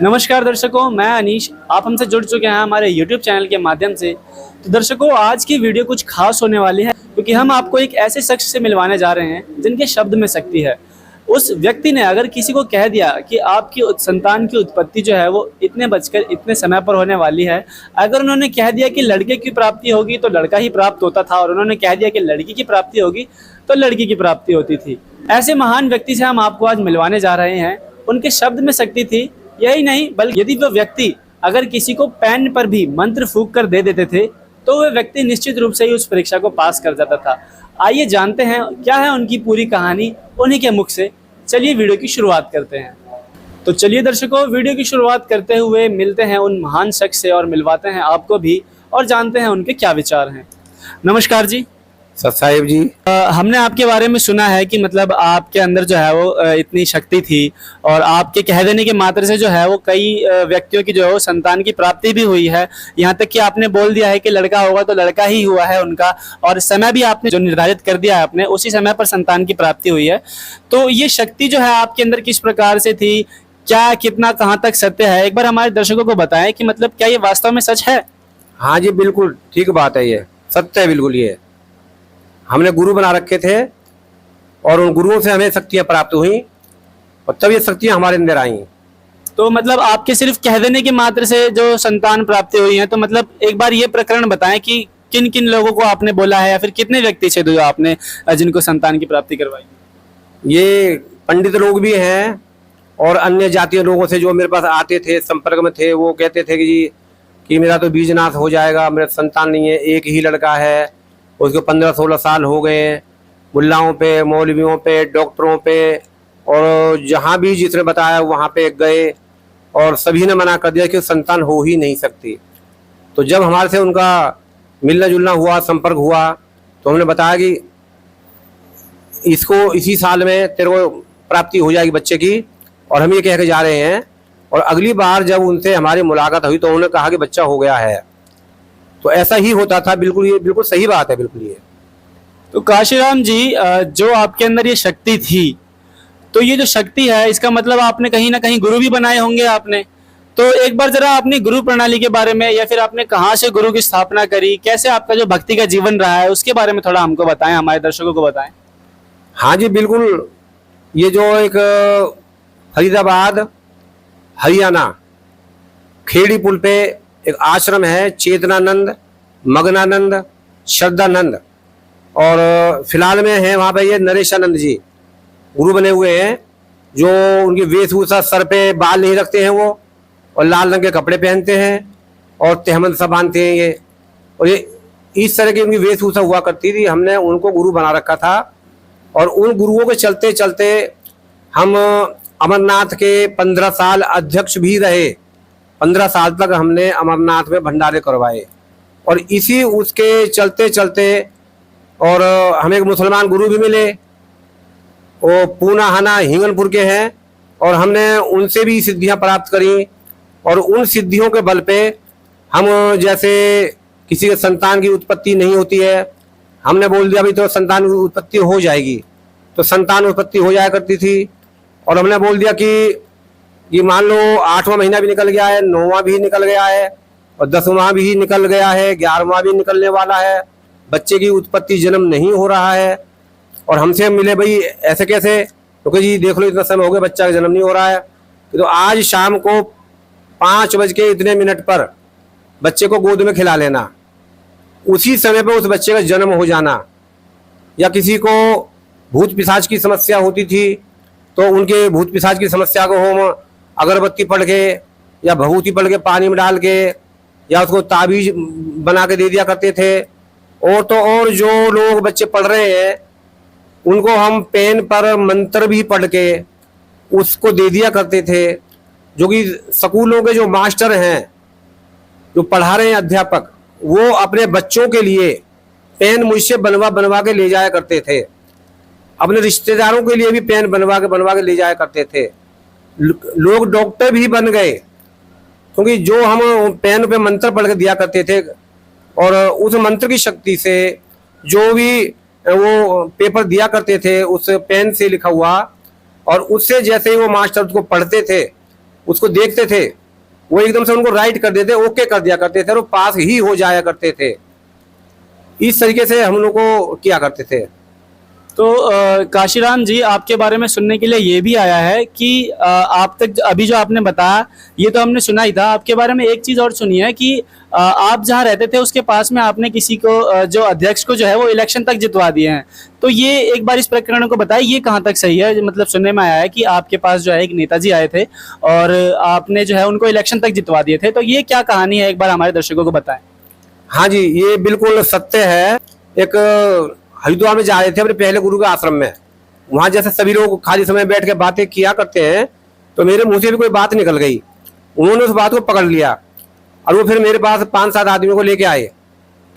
नमस्कार दर्शकों, मैं अनीश। आप हमसे जुड़ चुके हैं हमारे YouTube चैनल के माध्यम से। तो दर्शकों, आज की वीडियो कुछ खास होने वाली है क्योंकि हम आपको एक ऐसे शख्स से मिलवाने जा रहे हैं जिनके शब्द में शक्ति है। उस व्यक्ति ने अगर किसी को कह दिया कि आपकी संतान की उत्पत्ति जो है वो इतने बजकर इतने समय पर होने वाली है, अगर उन्होंने कह दिया कि लड़के की प्राप्ति होगी तो लड़का ही प्राप्त होता था, और उन्होंने कह दिया कि लड़की की प्राप्ति होगी तो लड़की की प्राप्ति होती थी। ऐसे महान व्यक्ति से हम आपको आज मिलवाने जा रहे हैं। उनके शब्द में शक्ति थी। यही नहीं, बल्कि यदि वह व्यक्ति अगर किसी को पेन पर भी मंत्र फूंक कर दे देते थे तो वह व्यक्ति निश्चित रूप से ही उस परीक्षा को पास कर जाता था। आइए जानते हैं क्या है उनकी पूरी कहानी उन्हीं के मुख से। चलिए वीडियो की शुरुआत करते हैं। तो चलिए दर्शकों, वीडियो की शुरुआत करते हुए मिलते हैं उन महान शख्स से और मिलवाते हैं आपको भी और जानते हैं उनके क्या विचार हैं। नमस्कार जी। सत साहिब जी। हमने आपके बारे में सुना है कि मतलब आपके अंदर जो है वो इतनी शक्ति थी और आपके कह देने के मात्र से जो है वो कई व्यक्तियों की जो है वो संतान की प्राप्ति भी हुई है। यहाँ तक कि आपने बोल दिया है कि लड़का होगा तो लड़का ही हुआ है उनका, और समय भी आपने जो निर्धारित कर दिया है आपने, उसी समय पर संतान की प्राप्ति हुई है। तो ये शक्ति जो है आपके अंदर किस प्रकार से थी, क्या, कितना, कहाँ तक सत्य है, एक बार हमारे दर्शकों को बताएं कि मतलब क्या ये वास्तव में सच है? हाँ जी, बिल्कुल ठीक बात है, ये सत्य है बिल्कुल। ये हमने गुरु बना रखे थे और उन गुरुओं से हमें शक्तियाँ प्राप्त हुई और तब ये शक्तियाँ हमारे अंदर आई। तो मतलब आपके सिर्फ कह देने के मात्र से जो संतान प्राप्ति हुई है, तो मतलब एक बार ये प्रकरण बताएं कि किन किन लोगों को आपने बोला है या फिर कितने व्यक्ति से जो आपने जिनको संतान की प्राप्ति करवाई? ये पंडित लोग भी हैं और अन्य जातीय लोगों से जो मेरे पास आते थे, संपर्क में थे, वो कहते थे कि मेरा तो बीजनाश हो जाएगा, मेरा संतान नहीं है, एक ही लड़का है, उसको 15-16 साल हो गए। मुल्लाओं पे, मौलवियों पे, डॉक्टरों पे और जहाँ भी जिसने बताया वहाँ पे गए और सभी ने मना कर दिया कि संतान हो ही नहीं सकती। तो जब हमारे से उनका मिलना जुलना हुआ, संपर्क हुआ, तो हमने बताया कि इसको इसी साल में तेरे को प्राप्ति हो जाएगी बच्चे की, और हम ये कह के जा रहे हैं। और अगली बार जब उनसे हमारी मुलाकात हुई तो उन्होंने कहा कि बच्चा हो गया है। तो ऐसा ही होता था। बिल्कुल, ये बिल्कुल सही बात है, बिल्कुल ये। तो काशीराम जी, जो आपके अंदर ये शक्ति थी, तो ये जो शक्ति है इसका मतलब आपने कहीं ना कहीं गुरु भी बनाए होंगे आपने। तो एक बार जरा अपनी गुरु प्रणाली के बारे में, या फिर आपने कहाँ से गुरु की स्थापना करी, कैसे आपका जो भक्ति का जीवन रहा है उसके बारे में थोड़ा हमको बताएं, हमारे दर्शकों को बताएं। हाँ जी, बिल्कुल। ये जो एक फरीदाबाद हरियाणा खेड़ी पुल पे एक आश्रम है, चेतनानंद, मगनानंद, श्रद्धानंद, और फिलहाल में है वहाँ पे ये नरेशानंद जी गुरु बने हुए हैं। जो उनकी वेशभूषा, सर पे बाल नहीं रखते हैं वो, और लाल रंग के कपड़े पहनते हैं और तहमद सा बांधते हैं ये, और ये इस तरह की उनकी वेशभूषा हुआ करती थी। हमने उनको गुरु बना रखा था और उन गुरुओं के चलते चलते हम अमरनाथ के 15 साल अध्यक्ष भी रहे। 15 साल तक हमने अमरनाथ में भंडारे करवाए, और इसी उसके चलते चलते और हमें एक मुसलमान गुरु भी मिले, वो पूनाहाना हिंगनपुर के हैं, और हमने उनसे भी सिद्धियां प्राप्त करी। और उन सिद्धियों के बल पे हम, जैसे किसी के संतान की उत्पत्ति नहीं होती है, हमने बोल दिया भी तो संतान की उत्पत्ति हो जाएगी, तो संतान उत्पत्ति हो जाया करती थी। और हमने बोल दिया कि ये मान लो 8वां महीना भी निकल गया है, 9वां भी निकल गया है और 10वां भी निकल गया है, 11वां भी निकलने वाला है, बच्चे की उत्पत्ति जन्म नहीं हो रहा है। और हमसे मिले, भाई ऐसे कैसे? क्योंकि जी देख लो इतना समय हो गया, बच्चा का जन्म नहीं हो रहा है। तो आज शाम को 5 बज के इतने मिनट पर बच्चे को गोद में खिला लेना, उसी समय पर उस बच्चे का जन्म हो जाना। या किसी को भूत पिशाच की समस्या होती थी तो उनके भूत पिशाच की समस्या को हम अगरबत्ती पढ़ के या भभूति पढ़ के पानी में डाल के या उसको ताबीज बना के दे दिया करते थे। और तो और जो लोग बच्चे पढ़ रहे हैं उनको हम पेन पर मंत्र भी पढ़ के उसको दे दिया करते थे। जो कि स्कूलों के जो मास्टर हैं, जो पढ़ा रहे हैं अध्यापक, वो अपने बच्चों के लिए पेन मुझसे बनवा के ले जाया करते थे। अपने रिश्तेदारों के लिए भी पेन बनवा के ले जाया करते थे। लोग डॉक्टर भी बन गए क्योंकि जो हम पेन पे मंत्र पढ़ के दिया करते थे, और उस मंत्र की शक्ति से जो भी वो पेपर दिया करते थे उस पेन से लिखा हुआ, और उससे जैसे ही वो मास्टर उसको पढ़ते थे उसको देखते थे, वो एकदम से उनको राइट कर देते, ओके कर दिया करते थे और वो पास ही हो जाया करते थे। इस तरीके से हम लोग को किया करते थे। तो काशीराम जी, आपके बारे में सुनने के लिए ये भी आया है कि आप तक अभी जो आपने बताया ये तो हमने सुना ही था, आपके बारे में एक चीज़ और सुनी है कि आप जहाँ रहते थे उसके पास में आपने किसी को जो अध्यक्ष को जो है वो इलेक्शन तक जितवा दिए हैं। तो ये एक बार इस प्रकरण को बताइए, ये कहाँ तक सही है? मतलब सुनने में आया है कि आपके पास जो है एक नेताजी आए थे और आपने जो है उनको इलेक्शन तक जितवा दिए थे, तो ये क्या कहानी है, एक बार हमारे दर्शकों को बताएं। हाँ जी, ये बिल्कुल सत्य है। एक हरिद्वार में जा रहे थे अपने पहले गुरु के आश्रम में। वहां जैसे सभी लोग खाली समय बैठ के बातें किया करते हैं, तो मेरे मुंह से भी कोई बात निकल गई। उन्होंने उस बात को पकड़ लिया और वो फिर मेरे पास 5-7 आदमियों को लेके आए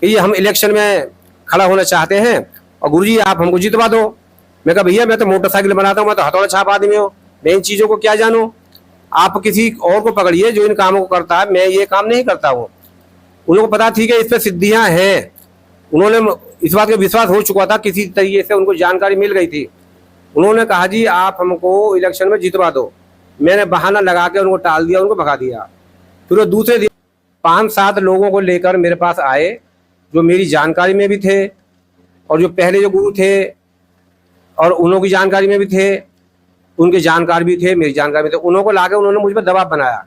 कि ये हम इलेक्शन में खड़ा होना चाहते हैं और गुरुजी आप हमको जितवा दो। मैं कहा भैया मैं तो मोटरसाइकिल बनाता हूँ, मैं तो हथौड़ा छाप आदमी हूँ, मैं इन चीज़ों को क्या जानूँ। आप किसी और को पकड़िए जो इन कामों को करता है, मैं ये काम नहीं करता हूँ। उन लोगों को पता थी कि इस पर सिद्धियाँ हैं। उन्होंने इस बात का विश्वास हो चुका था, किसी तरीके से उनको जानकारी मिल गई थी। उन्होंने कहा जी आप हमको इलेक्शन में जितवा दो। मैंने बहाना लगा के उनको टाल दिया, उनको भगा दिया। फिर वो दूसरे दिन 5-7 लोगों को लेकर मेरे पास आए जो मेरी जानकारी में भी थे और जो पहले जो गुरु थे और उन्हों की जानकारी में भी थे, उनके जानकार भी थे, मेरी जानकारी में थे। उन्हों को लाके उन्होंने मुझ पर दबाव बनाया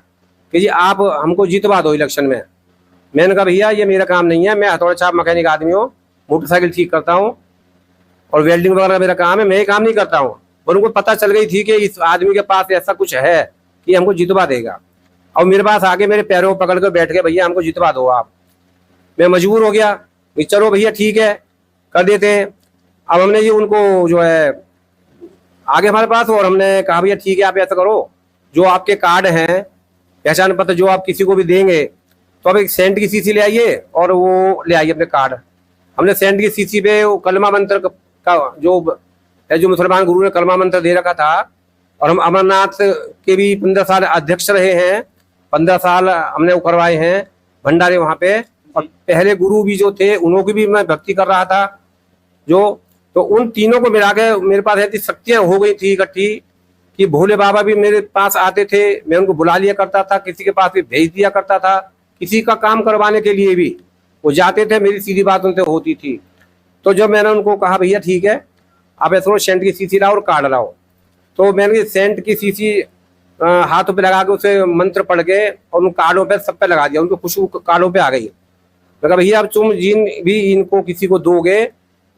कि जी आप हमको जितवा दो इलेक्शन में। मैंने कहा भैया ये मेरा काम नहीं है, मैं हथौड़ा छाप मैकेनिक आदमी हूँ, मोटरसाइकिल ठीक करता हूँ और वेल्डिंग वगैरह मेरा काम है, मैं ये काम नहीं करता हूँ। और उनको पता चल गई थी कि इस आदमी के पास ऐसा कुछ है कि हमको जितवा देगा। और मेरे पास आके मेरे पैरों को पकड़ कर बैठ के भैया हमको जितवा दो आप। मैं मजबूर हो गया कि चलो भैया ठीक है कर देते हैं। अब हमने ये उनको जो है आगे हमारे पास, और हमने कहा भैया ठीक है आप ऐसा करो, जो आपके कार्ड हैं पहचान पत्र जो आप किसी को भी देंगे तो आप एक सेंट की शीशी ले आइए और वो ले आइए अपने कार्ड। हमने सेंट की शीशी पे वो कलमा मंत्र का जो मुसलमान गुरु ने कलमा मंत्र दे रखा था। और हम अमरनाथ के भी 15 साल अध्यक्ष रहे हैं, 15 साल हमने वो करवाए हैं भंडारे वहाँ पे। और पहले गुरु भी जो थे उन्हों की भी मैं भक्ति कर रहा था जो, तो उन तीनों को मिला के मेरे पास ऐसी शक्तियाँ हो गई थी इकट्ठी कि भोले बाबा भी मेरे पास आते थे, मैं उनको बुला लिया करता था, किसी के पास भी भेज दिया करता था, किसी का काम करवाने के लिए भी वो जाते थे, मेरी सीधी बात उनसे होती थी। तो जब मैंने उनको कहा भैया ठीक है आप ऐसा सेंट की शीशी लाओ और कार्ड लाओ, तो मैंने सेंट की शीशी हाथों पे लगा के उसे मंत्र पढ़ के और उन कार्डों पे सब पे लगा दिया, उनको खुशबू कार्डों पे आ गई। मैं कहा भैया अब तुम जिन भी इनको किसी को दोगे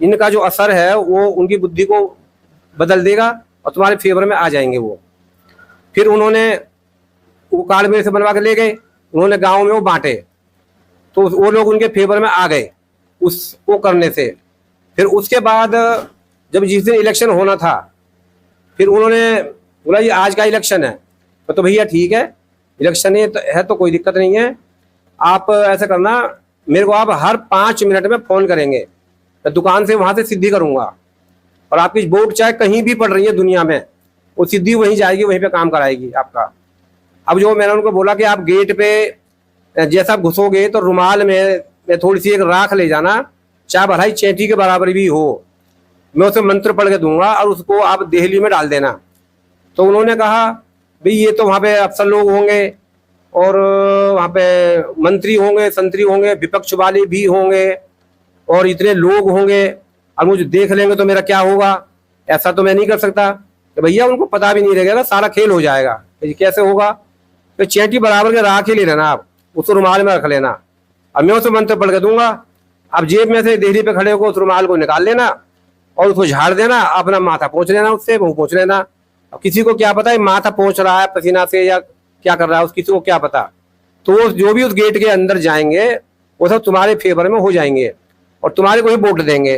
इनका जो असर है वो उनकी बुद्धि को बदल देगा और तुम्हारे फेवर में आ जाएंगे वो। फिर उन्होंने वो कार्ड मेरे से बनवा के ले गए, उन्होंने गाँव में वो बांटे, तो वो लोग उनके फेवर में आ गए उसको करने से। फिर उसके बाद जब जिस दिन इलेक्शन होना था फिर उन्होंने बोला ये आज का इलेक्शन है, तो भैया ठीक है इलेक्शन है तो कोई दिक्कत नहीं है, आप ऐसा करना मेरे को आप हर 5 मिनट में फ़ोन करेंगे, मैं दुकान से वहाँ से सिद्धि करूँगा और आपकी वोट चाहे कहीं भी पड़ रही है दुनिया में वो सिद्धि वहीं जाएगी, वहीं पे काम कराएगी आपका। अब जो मैंने उनको बोला कि आप गेट पे जैसा घुसोगे तो रुमाल में थोड़ी सी एक राख ले जाना, चाहे भलाई चेंटी के बराबर भी हो, मैं उसे मंत्र पढ़ के दूंगा और उसको आप देहली में डाल देना। तो उन्होंने कहा भाई ये तो वहाँ पे अफसर लोग होंगे और वहाँ पे मंत्री होंगे, संतरी होंगे, विपक्ष वाले भी होंगे और इतने लोग होंगे और मुझे देख लेंगे तो मेरा क्या होगा, ऐसा तो मैं नहीं कर सकता। तो भैया उनको पता भी नहीं रहेगा, सारा खेल हो जाएगा। तो कैसे होगा, तो चेंटी बराबर के राख ही ले लेना, आप उसको रुमाल में रख लेना और मैं उसे मंत्र पढ़ के दूंगा, आप जेब में से देहली पे खड़े होकर उस रुमाल को निकाल लेना और उसको झाड़ देना, अपना माथा पोंछ लेना, उससे मुँह पोंछ लेना। अब किसी को क्या पता है माथा पोंछ रहा है पसीना से या क्या कर रहा है, उस किसी को क्या पता। तो वो जो भी उस गेट के अंदर जाएंगे वो सब तुम्हारे फेवर में हो जाएंगे और तुम्हारे को ही वोट देंगे।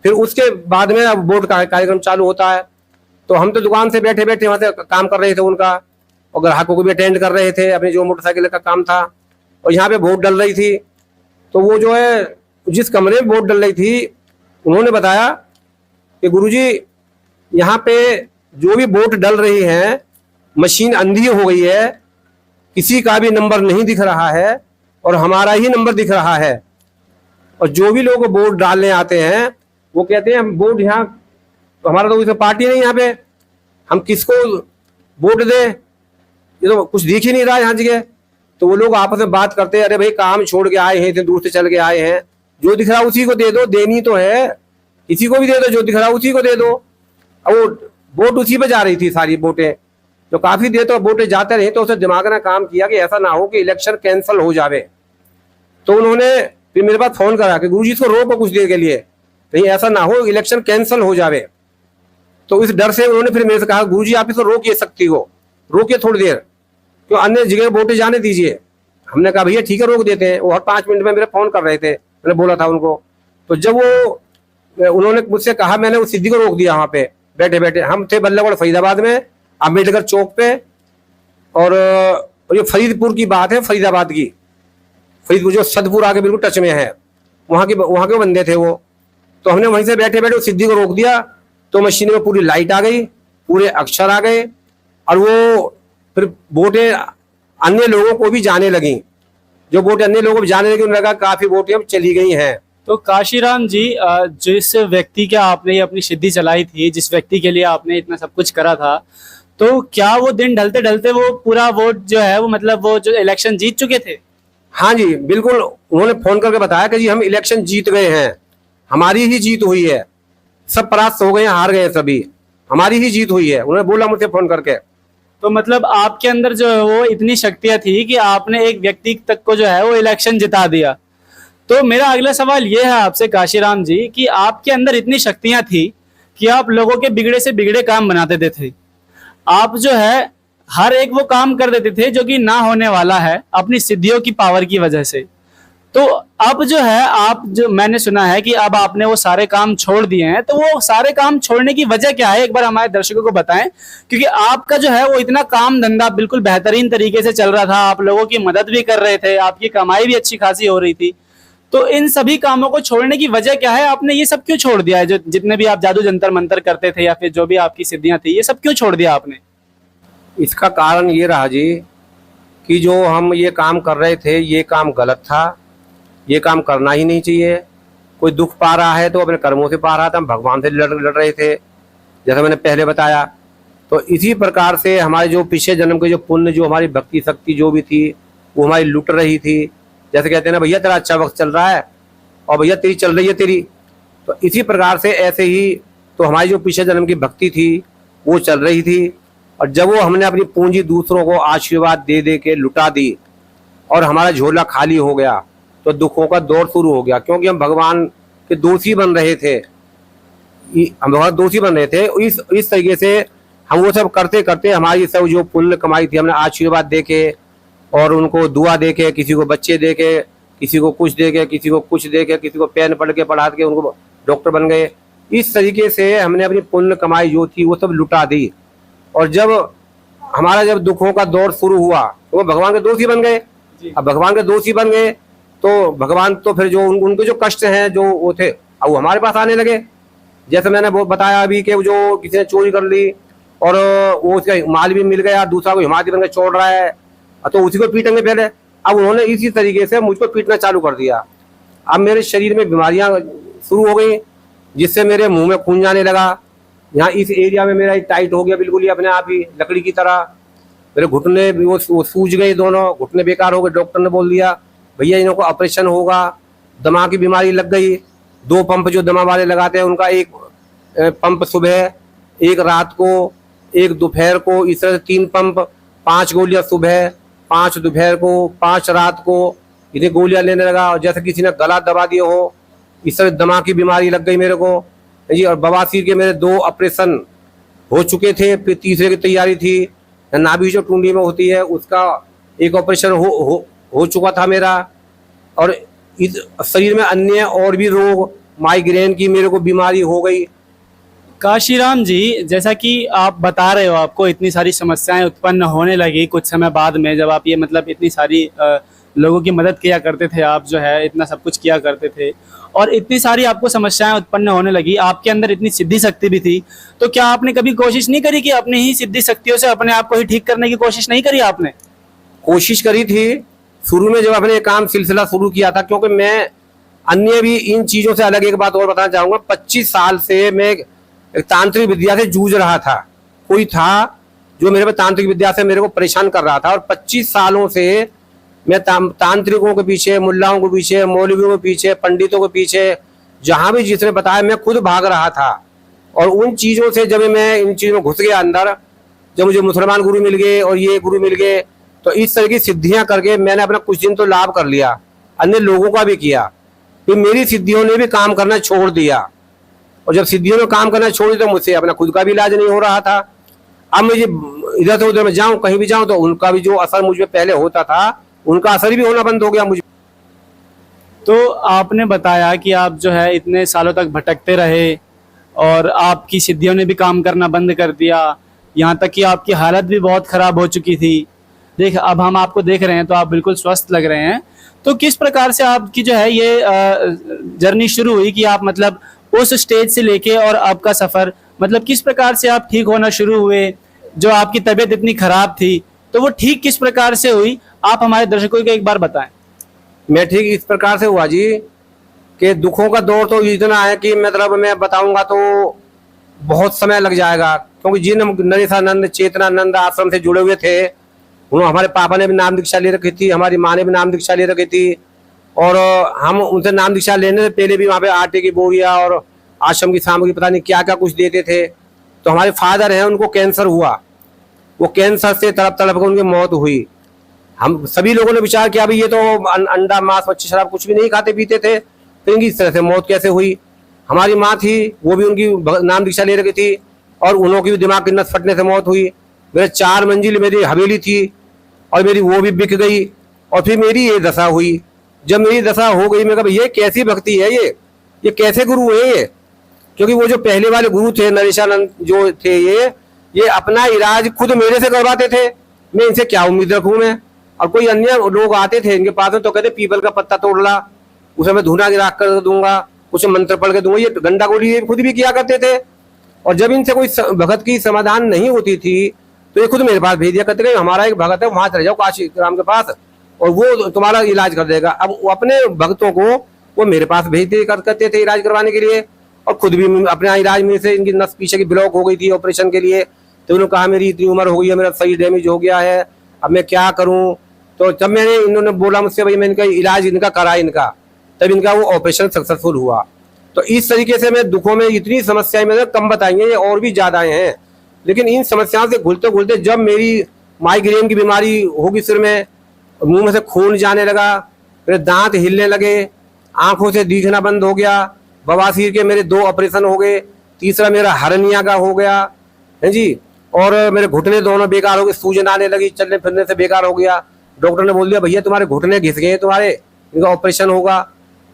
फिर उसके बाद में अब वोट का कार्यक्रम चालू होता है। तो हम तो दुकान से बैठे बैठे वहाँ से काम कर रहे थे उनका और ग्राहकों को भी अटेंड कर रहे थे, अपनी जो मोटरसाइकिल का काम था, और यहाँ पे वोट डल रही थी। तो वो जो है जिस कमरे में वोट डल रही थी उन्होंने बताया कि गुरुजी यहाँ पे जो भी वोट डल रही है मशीन अंधी हो गई है, किसी का भी नंबर नहीं दिख रहा है और हमारा ही नंबर दिख रहा है, और जो भी लोग वोट डालने आते हैं वो कहते हैं वोट यहाँ तो हमारा तो कोई पार्टी नहीं यहाँ पे, हम किसको वोट दें। ये तो कुछ दिख ही नहीं रहा है यहाँ जगह। तो वो लोग आपस में बात करते हैं, अरे भाई काम छोड़ के आए हैं, इतने दूर से चल के आए हैं, जो दिख रहा उसी को दे दो, देनी तो है, किसी को भी दे दो, जो दिख रहा उसी को दे दो। अब वो बोट उसी पे जा रही थी, सारी बोटें, तो काफी देर तो बोटें जाते रहे, तो उसे दिमाग ने काम किया कि ऐसा ना हो कि इलेक्शन कैंसिल हो जावे। तो उन्होंने फिर मेरे पास फोन करा कि गुरुजी इसको रोको कुछ देर के लिए, कहीं ऐसा ना हो इलेक्शन कैंसिल हो जावे। तो इस डर से उन्होंने फिर मेरे से कहा, गुरुजी आप इसको रोक ये सकती हो, रोकिए थोड़ी देर, क्यों अन्य जगह बोटे जाने दीजिए। हमने कहा भैया ठीक है रोक देते हैं। वो हर 5 मिनट में मेरे फोन कर रहे थे, मैंने बोला था उनको। तो जब वो उन्होंने मुझसे कहा, मैंने उस सिद्धि को रोक दिया। वहाँ पे बैठे बैठे हम थे बल्लभगढ़ फरीदाबाद में, अम्बेडकर चौक पे। और ये फरीदपुर की बात है, फरीदाबाद की, फरीदपुर जो सदपुर आगे बिल्कुल टच में है, वहाँ के बंदे थे वो। तो हमने वहीं से बैठे बैठे उस सिद्धि को रोक दिया। तो मशीन में पूरी लाइट आ गई, पूरे अक्षर आ गए, और वो फिर बोटें अन्य लोगों को भी जाने लगी। जो बोटें अन्य लोगों को भी जाने लगी, उन्होंने कहा काफी बोटें अब चली गई हैं। तो काशीराम जी, जिस व्यक्ति के आपने ये अपनी सिद्धि चलाई थी, जिस व्यक्ति के लिए आपने इतना सब कुछ करा था, तो क्या वो दिन ढलते ढलते वो पूरा वोट जो है वो मतलब वो जो इलेक्शन जीत चुके थे? हाँ जी बिल्कुल, उन्होंने फोन करके बताया कि जी हम इलेक्शन जीत गए हैं, हमारी ही जीत हुई है, सब परास्त हो गए, हार गए सभी, हमारी ही जीत हुई है, उन्होंने बोला मुझे फोन करके। तो मतलब आपके अंदर जो है वो इतनी शक्तियां थी कि आपने एक व्यक्ति तक को जो है वो इलेक्शन जिता दिया। तो मेरा अगला सवाल ये है आपसे काशीराम जी, कि आपके अंदर इतनी शक्तियां थी कि आप लोगों के बिगड़े से बिगड़े काम बना देते थे। आप जो है हर एक वो काम कर देते थे जो कि ना होने वाला है, अपनी सिद्धियों की पावर की वजह से। तो अब जो है आप जो मैंने सुना है कि अब आपने वो सारे काम छोड़ दिए हैं, तो वो सारे काम छोड़ने की वजह क्या है, एक बार हमारे दर्शकों को बताएं। क्योंकि आपका जो है वो इतना काम धंधा बिल्कुल बेहतरीन तरीके से चल रहा था, आप लोगों की मदद भी कर रहे थे, आपकी कमाई भी अच्छी खासी हो रही थी। तो इन सभी कामों को छोड़ने की वजह क्या है? आपने ये सब क्यों छोड़ दिया है? जो जितने भी आप जादू जंतर मंतर करते थे या फिर जो भी आपकी सिद्धियां थी, ये सब क्यों छोड़ दिया आपने? इसका कारण ये रहा जी कि जो हम ये काम कर रहे थे, ये काम गलत था, ये काम करना ही नहीं चाहिए। कोई दुख पा रहा है तो अपने कर्मों से पा रहा था, हम भगवान से लड़ रहे थे, जैसा मैंने पहले बताया। तो इसी प्रकार से हमारे जो पिछले जन्म के जो पुण्य, जो हमारी भक्ति शक्ति जो भी थी, वो हमारी लुट रही थी। जैसे कहते हैं ना, भैया तेरा अच्छा वक्त चल रहा है और भैया तेरी चल रही है तेरी। तो इसी प्रकार से ऐसे ही तो हमारी जो पिछले जन्म की भक्ति थी वो चल रही थी, और जब वो हमने अपनी पूंजी दूसरों को आशीर्वाद दे दे के लुटा दी और हमारा झोला खाली हो गया, तो दुखों का दौर शुरू हो गया। क्योंकि हम भगवान के दोषी बन रहे थे, हम भगवान दोषी बन रहे थे। इस तरीके से हम वो सब करते करते हमारी सब जो पुण्य कमाई थी, हमने आशीर्वाद दे के और उनको दुआ दे के, किसी को बच्चे दे के, किसी को कुछ दे के, किसी को कुछ दे के, किसी को पेन पढ़ के पढ़ा के उनको डॉक्टर बन गए। इस तरीके से हमने अपनी पुण्य कमाई जो थी वो सब लुटा दी। और जब हमारा दुखों का दौर शुरू हुआ तो वो भगवान के दोषी बन गए। अब भगवान के दोषी बन गए तो भगवान तो फिर जो उनके जो कष्ट हैं जो वो थे, अब वो हमारे पास आने लगे। जैसे मैंने बताया अभी कि जो किसी ने चोरी कर ली और वो उसका माल भी मिल गया, दूसरा को हिमालय बन के छोड़ रहा है, तो उसी को पीटेंगे पहले। अब उन्होंने इसी तरीके से मुझको पीटना चालू कर दिया। अब मेरे शरीर में बीमारियां शुरू हो गई, जिससे मेरे मुंह में खून जाने लगा। यहाँ इस एरिया में मेरा टाइट हो गया बिल्कुल ही अपने आप ही लकड़ी की तरह। मेरे घुटने वो सूज गए, दोनों घुटने बेकार हो गए। डॉक्टर ने बोल दिया भैया इनको ऑपरेशन होगा, दमा की बीमारी लग गई। 2 पंप जो दमा वाले लगाते हैं उनका, एक पंप सुबह, एक रात को, एक दोपहर को, इस तरह से 3 पंप, 5 गोलियां सुबह, 5 दोपहर को, 5 रात को, इन्हें गोलियां लेने लगा। और जैसे किसी ने गला दबा दिया हो, इस तरह दमा की बीमारी लग गई मेरे को जी। और बवासीर के मेरे 2 ऑपरेशन हो चुके थे, फिर तीसरे की तैयारी थी। नाभि जो टूंडी में होती है उसका एक ऑपरेशन हो चुका था मेरा। और इस शरीर में अन्य और भी रोग, माइग्रेन की मेरे को बीमारी हो गई। काशीराम जी, जैसा कि आप बता रहे हो आपको इतनी सारी समस्याएं उत्पन्न होने लगी कुछ समय बाद में, जब आप ये मतलब इतनी सारी लोगों की मदद किया करते थे, आप जो है इतना सब कुछ किया करते थे और इतनी सारी आपको समस्याएं उत्पन्न होने लगी, आपके अंदर इतनी सिद्धि शक्ति भी थी। तो क्या आपने कभी कोशिश नहीं करी कि अपनी ही सिद्धि शक्तियों से अपने आप को ही ठीक करने की कोशिश नहीं करी आपने? कोशिश करी थी शुरू में, जब अपने काम सिलसिला शुरू किया था। क्योंकि मैं अन्य भी इन चीज़ों से अलग एक बात और बताना चाहूँगा। 25 साल से मैं एक तांत्रिक विद्या से जूझ रहा था। कोई था जो मेरे पे तांत्रिक विद्या से मेरे को परेशान कर रहा था। और 25 सालों से मैं तांत्रिकों के पीछे, मुल्लाओं के पीछे, मौलवियों के पीछे, पंडितों के पीछे, जहां भी जिसने बताया मैं खुद भाग रहा था। और उन चीज़ों से जब मैं इन चीज़ों में घुस गया अंदर, जब मुझे मुसलमान गुरु मिल गए और ये गुरु मिल गए, तो इस तरह की सिद्धियां करके मैंने अपना कुछ दिन तो लाभ कर लिया, अन्य लोगों का भी किया। फिर मेरी सिद्धियों ने भी काम करना छोड़ दिया, और जब सिद्धियों ने काम करना छोड़ दिया तो मुझसे अपना खुद का भी इलाज नहीं हो रहा था। अब मुझे इधर से उधर में जाऊं, कहीं भी जाऊं, तो उनका भी जो असर मुझ पे पहले होता था, उनका असर भी होना बंद हो गया मुझे। तो आपने बताया कि आप जो है इतने सालों तक भटकते रहे और आपकी सिद्धियों ने भी काम करना बंद कर दिया, यहाँ तक कि आपकी हालत भी बहुत खराब हो चुकी थी। अब हम आपको देख रहे हैं तो आप बिल्कुल स्वस्थ लग रहे हैं। तो किस प्रकार से आपकी जो है ये जर्नी शुरू हुई कि आप मतलब उस स्टेज से लेके और आपका सफर, मतलब किस प्रकार से आप ठीक होना शुरू हुए? जो आपकी तबीयत इतनी खराब थी तो वो ठीक किस प्रकार से हुई, आप हमारे दर्शकों को एक बार बताएं। मैं ठीक इस प्रकार से हुआ जी कि दुखों का दौर तो इतना है कि मतलब मैं बताऊंगा तो बहुत समय लग जाएगा, क्योंकि जिन नरेशानंद चेतनानंद आश्रम से जुड़े हुए थे, उन्होंने, हमारे पापा ने भी नाम दीक्षा ले रखी थी, हमारी माँ ने भी नाम दीक्षा ले रखी थी, और हम उनसे नाम दीक्षा लेने से पहले भी वहाँ पे आटे की बोरियां और आश्रम की सामग्री पता नहीं क्या क्या कुछ देते थे। तो हमारे फादर हैं, उनको कैंसर हुआ, वो कैंसर से तड़प तड़प कर उनकी मौत हुई। हम सभी लोगों ने विचार किया भाई ये तो अंडा मांस मच्छी शराब कुछ भी नहीं खाते पीते थे, तो इनकी इस तरह से मौत कैसे हुई। हमारी माँ थी, वो भी उनकी नाम दीक्षा ले रखी थी, और उन्हों की भी दिमाग की नस फटने से मौत हुई। मेरे 4 मंजिल मेरी हवेली थी, और मेरी वो भी बिक गई, और फिर मेरी ये दशा हुई। जब मेरी दशा हो गई, मैं कहा ये कैसी भक्ति है, ये कैसे गुरु है ये? क्योंकि वो जो पहले वाले गुरु थे नरेशानंद जो थे, ये अपना इलाज खुद मेरे से करवाते थे। मैं इनसे क्या उम्मीद रखूं मैं? और कोई अन्य लोग आते थे इनके पास में तो कहते पीपल का पत्ता तोड़ ला, उसे मैं धुना गिरा कर दूंगा, कुछ मंत्र पढ़ के दूंगा। ये गंडा गोली ये खुद भी किया करते थे। और जब इनसे कोई भगत की समाधान नहीं होती थी तो ये खुद मेरे पास भेज दिया करते थे, हमारा एक भगत है वहां चले जाओ काशी राम के पास और वो तुम्हारा इलाज कर देगा। अब वो अपने भक्तों को वो मेरे पास भेज दिया करते थे इलाज करवाने के लिए, और खुद भी अपने इलाज में से इनकी नस पीछे की ब्लॉक हो गई थी ऑपरेशन के लिए। तो उन्होंने कहा मेरी इतनी उम्र हो गई है, मेरा शरीर डैमेज हो गया है, अब मैं क्या करूं? तो जब इन्होंने बोला मुझसे भाई मैं इनका इलाज इनका करा इनका, तब इनका वो ऑपरेशन सक्सेसफुल हुआ। तो इस तरीके से मैं दुखों में इतनी समस्याएं मैंने कम बताई हैं, ये और भी ज्यादा हैं, लेकिन इन समस्याओं से घुलते घुलते जब मेरी माइग्रेन की बीमारी होगी, सिर में मुंह में से खून जाने लगा, मेरे दांत हिलने लगे, आंखों से दिखना बंद हो गया, बवासीर के मेरे 2 ऑपरेशन हो गए, तीसरा मेरा हर्निया का हो गया है जी, और मेरे घुटने दोनों बेकार हो गए, सूजन आने लगी, चलने फिरने से बेकार हो गया। डॉक्टर ने बोल दिया भैया तुम्हारे घुटने घिस गए, तुम्हारे इनका ऑपरेशन होगा।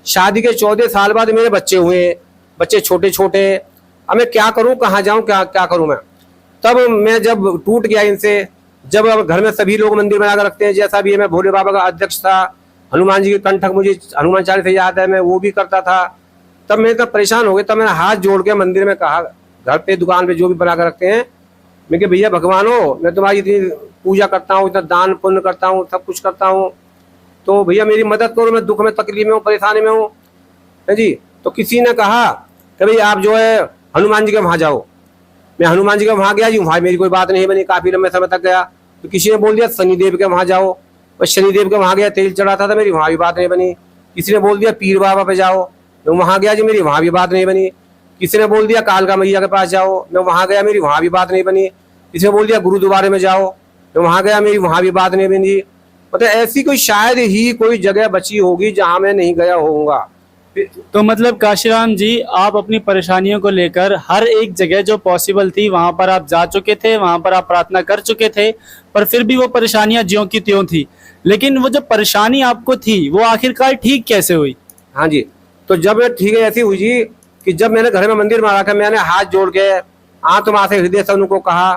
शादी के 14 साल बाद मेरे बच्चे हुए, बच्चे छोटे छोटे। अब मैं क्या करूं, कहाँ जाऊं, क्या क्या करूं मैं? तब मैं जब टूट गया इनसे, जब अब घर में सभी लोग मंदिर बनाकर रखते हैं, जैसा भी है, मैं भोले बाबा का अध्यक्ष था, हनुमान जी के कंठक मुझे हनुमान चालीसा याद है, मैं वो भी करता था। तब मैं तब परेशान हो गया, तब मैंने हाथ जोड़ के मंदिर में कहा, घर पे दुकान पे जो भी बना कर रखते हैं, मैं कि भैया भगवान हो, मैं तुम्हारी इतनी पूजा करता हूँ, इतना दान पुण्य करता हूँ, सब कुछ करता हूँ, तो भैया मेरी मदद करो, मैं दुख में तकलीफ में हूँ, परेशानी में हूँ, है जी। तो किसी ने कहा कि भाई आप जो है हनुमान जी के वहाँ जाओ। मैं हनुमान जी के वहाँ गया जी, वहाँ मेरी कोई बात नहीं बनी, काफी लंबे समय तक गया। तो किसी ने बोल दिया शनिदेव के वहाँ जाओ, मैं शनिदेव के वहाँ गया, तेल चढ़ाता था, मेरी वहाँ भी बात नहीं बनी। किसी ने बोल दिया पीर बाबा पे जाओ, मैं वहाँ गया जी, मेरी वहाँ भी बात नहीं बनी। किसी ने बोल दिया कालका मैया के पास जाओ, मैं वहाँ गया, मेरी वहाँ भी बात नहीं बनी। किसी ने बोल दिया गुरुद्वारे में जाओ, मैं वहाँ गया, मेरी वहाँ भी बात नहीं बनी। मतलब ऐसी कोई शायद ही कोई जगह बची होगी जहाँ मैं नहीं गया होऊंगा। तो मतलब काशीराम जी, आप अपनी परेशानियों को लेकर हर एक जगह जो पॉसिबल थी वहां पर आप जा चुके थे, वहां पर आप प्रार्थना कर चुके थे, पर फिर भी वो परेशानियां ज्यों की त्यों थी। लेकिन वो जो परेशानी आपको थी वो आखिरकार ठीक कैसे हुई? हाँ जी, तो जब ठीक है ऐसी हुई जी कि जब मैंने घर में मंदिर में रखा, मैंने हाथ जोड़ के आत्मा से हृदय से उनको कहा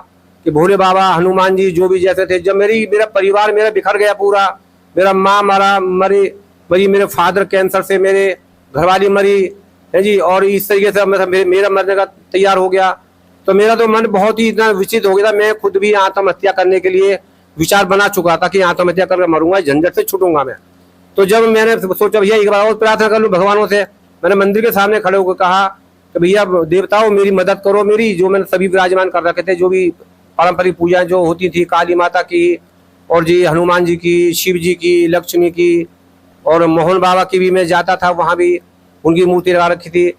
कि भोले बाबा हनुमान जी जो भी जैसे थे, जब मेरा परिवार मेरा बिखर गया पूरा, मेरा माँ मरी, मेरे फादर कैंसर से, मेरे घरवाली मरी है जी, और इस तरीके से मेरा मरने का तैयार हो गया, तो मेरा तो मन बहुत ही इतना विचलित हो गया था। मैं खुद भी आत्महत्या करने के लिए विचार बना चुका था कि आत्महत्या करके मरूंगा, झंझट से छूटूंगा मैं। तो जब मैंने सोचा भैया एक बार और प्रार्थना कर लूँ भगवानों से, मैंने मंदिर के सामने खड़े होकर कहा कि भैया देवताओं मेरी मदद करो, मेरी जो मैंने सभी विराजमान कर रखे थे, जो भी पारंपरिक पूजा जो होती थी काली माता की और जी हनुमान जी की, शिव जी की, लक्ष्मी की और मोहन बाबा की भी मैं जाता था, वहाँ भी उनकी मूर्ति लगा रखी थी।